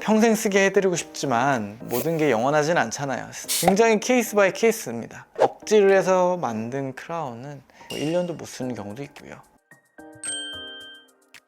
평생 쓰게 해드리고 싶지만 모든 게 영원하진 않잖아요. 굉장히 케이스 바이 케이스입니다. 억지를 해서 만든 크라운은 1년도 못 쓰는 경우도 있고요.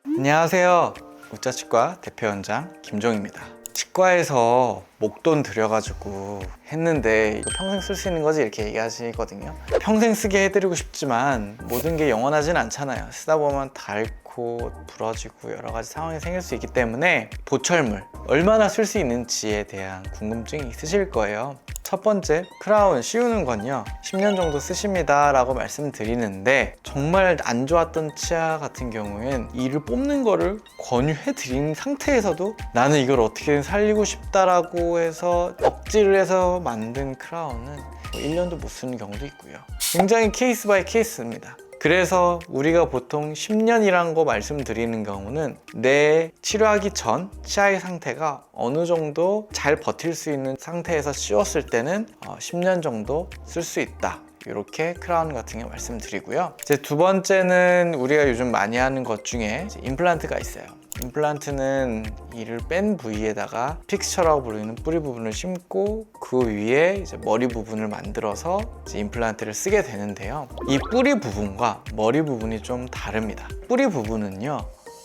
안녕하세요. 웃자치과 대표원장 김종입니다. 치과에서 목돈 들여가지고 했는데 이거 평생 쓸 수 있는 거지 이렇게 얘기하시거든요. 평생 쓰게 해드리고 싶지만 모든 게 영원하진 않잖아요. 쓰다 보면 닳고 부러지고 여러 가지 상황이 생길 수 있기 때문에 보철물 얼마나 쓸 수 있는지에 대한 궁금증이 있으실 거예요. 첫 번째, 크라운 씌우는 건요 10년 정도 쓰십니다 라고 말씀드리는데, 정말 안 좋았던 치아 같은 경우엔 이를 뽑는 거를 권유해 드린 상태에서도 나는 이걸 어떻게든 살리고 싶다라고 해서 억지를 해서 만든 크라운은 1년도 못 쓰는 경우도 있고요. 굉장히 케이스 바이 케이스입니다. 그래서 우리가 보통 10년이란 거 말씀드리는 경우는 내 치료하기 전 치아의 상태가 어느 정도 잘 버틸 수 있는 상태에서 씌웠을 때는 10년 정도 쓸 수 있다, 이렇게 크라운 같은 게 말씀드리고요. 이제 두 번째는 우리가 요즘 많이 하는 것 중에 임플란트가 있어요. 임플란트는 이를 뺀 부위에다가 픽스처라고 부르는 뿌리 부분을 심고 그 위에 이제 머리 부분을 만들어서 이제 임플란트를 쓰게 되는데요. 이 뿌리 부분과 머리 부분이 좀 다릅니다. 뿌리 부분은요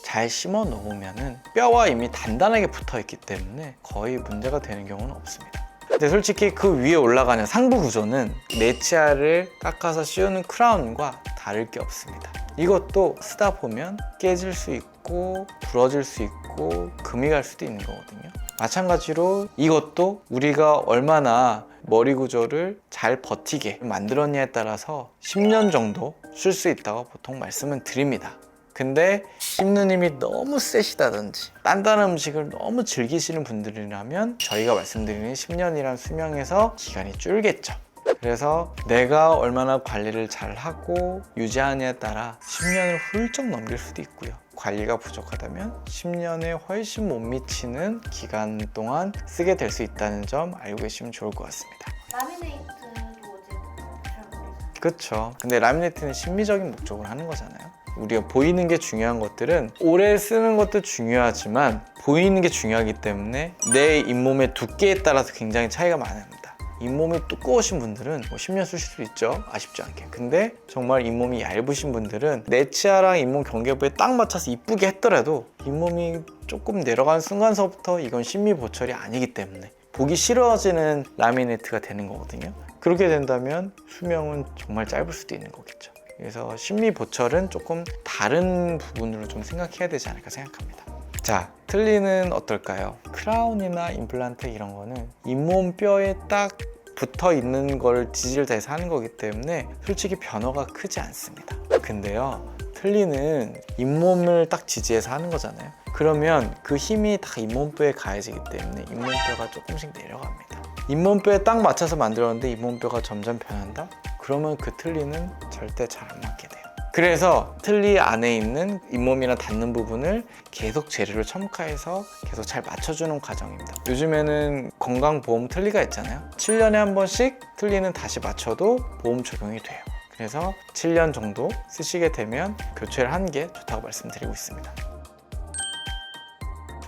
잘 심어 놓으면은 뼈와 이미 단단하게 붙어 있기 때문에 거의 문제가 되는 경우는 없습니다. 근데 솔직히 그 위에 올라가는 상부 구조는 내 치아를 깎아서 씌우는 크라운과 다를 게 없습니다. 이것도 쓰다 보면 깨질 수 있고 부러질 수 있고 금이 갈 수도 있는 거거든요. 마찬가지로 이것도 우리가 얼마나 머리 구조를 잘 버티게 만들었냐에 따라서 10년 정도 쓸 수 있다고 보통 말씀은 드립니다. 근데 씹는 힘이 너무 세시다든지 단단한 음식을 너무 즐기시는 분들이라면 저희가 말씀드리는 10년이란 수명에서 기간이 줄겠죠. 그래서 내가 얼마나 관리를 잘 하고 유지하느냐에 따라 10년을 훌쩍 넘길 수도 있고요. 관리가 부족하다면 10년에 훨씬 못 미치는 기간 동안 쓰게 될 수 있다는 점 알고 계시면 좋을 것 같습니다. 라미네이트도 어제 잘 모르겠어요. 그렇죠. 근데 라미네이트는 심미적인 목적으로 하는 거잖아요. 우리가 보이는 게 중요한 것들은 오래 쓰는 것도 중요하지만 보이는 게 중요하기 때문에 내 잇몸의 두께에 따라서 굉장히 차이가 많이 납니다. 잇몸이 두꺼우신 분들은 10년 쓰실 수 있죠, 아쉽지 않게. 근데 정말 잇몸이 얇으신 분들은 내 치아랑 잇몸 경계부에 딱 맞춰서 이쁘게 했더라도 잇몸이 조금 내려가는 순간서부터 이건 심미보철이 아니기 때문에 보기 싫어지는 라미네이트가 되는 거거든요. 그렇게 된다면 수명은 정말 짧을 수도 있는 거겠죠. 그래서 심미보철은 조금 다른 부분으로 좀 생각해야 되지 않을까 생각합니다. 자, 틀니는 어떨까요? 크라운이나 임플란트 이런 거는 잇몸 뼈에 딱 붙어 있는 걸 지지를 다해서 하는 거기 때문에 솔직히 변화가 크지 않습니다. 근데요, 틀니는 잇몸을 딱 지지해서 하는 거잖아요. 그러면 그 힘이 다 잇몸뼈에 가해지기 때문에 잇몸뼈가 조금씩 내려갑니다. 잇몸뼈에 딱 맞춰서 만들었는데 잇몸뼈가 점점 변한다? 그러면 그 틀니는 절대 잘 안 맞게 돼요. 그래서 틀니 안에 있는 잇몸이나 닿는 부분을 계속 재료를 첨가해서 계속 잘 맞춰주는 과정입니다. 요즘에는 건강보험 틀니가 있잖아요. 7년에 한 번씩 틀니는 다시 맞춰도 보험 적용이 돼요. 그래서 7년 정도 쓰시게 되면 교체를 하는 게 좋다고 말씀드리고 있습니다.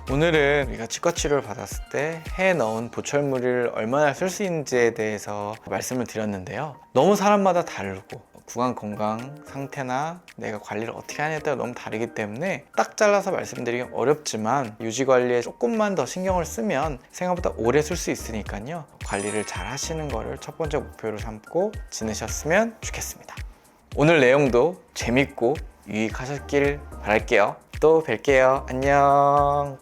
오늘은 우리가 치과 치료를 받았을 때 해 넣은 보철물을 얼마나 쓸 수 있는지에 대해서 말씀을 드렸는데요. 너무 사람마다 다르고 구강 건강 상태나 내가 관리를 어떻게 하냐에 따라 너무 다르기 때문에 딱 잘라서 말씀드리기 어렵지만 유지 관리에 조금만 더 신경을 쓰면 생각보다 오래 쓸 수 있으니까요. 관리를 잘 하시는 거를 첫 번째 목표로 삼고 지내셨으면 좋겠습니다. 오늘 내용도 재밌고 유익하셨길 바랄게요. 또 뵐게요. 안녕.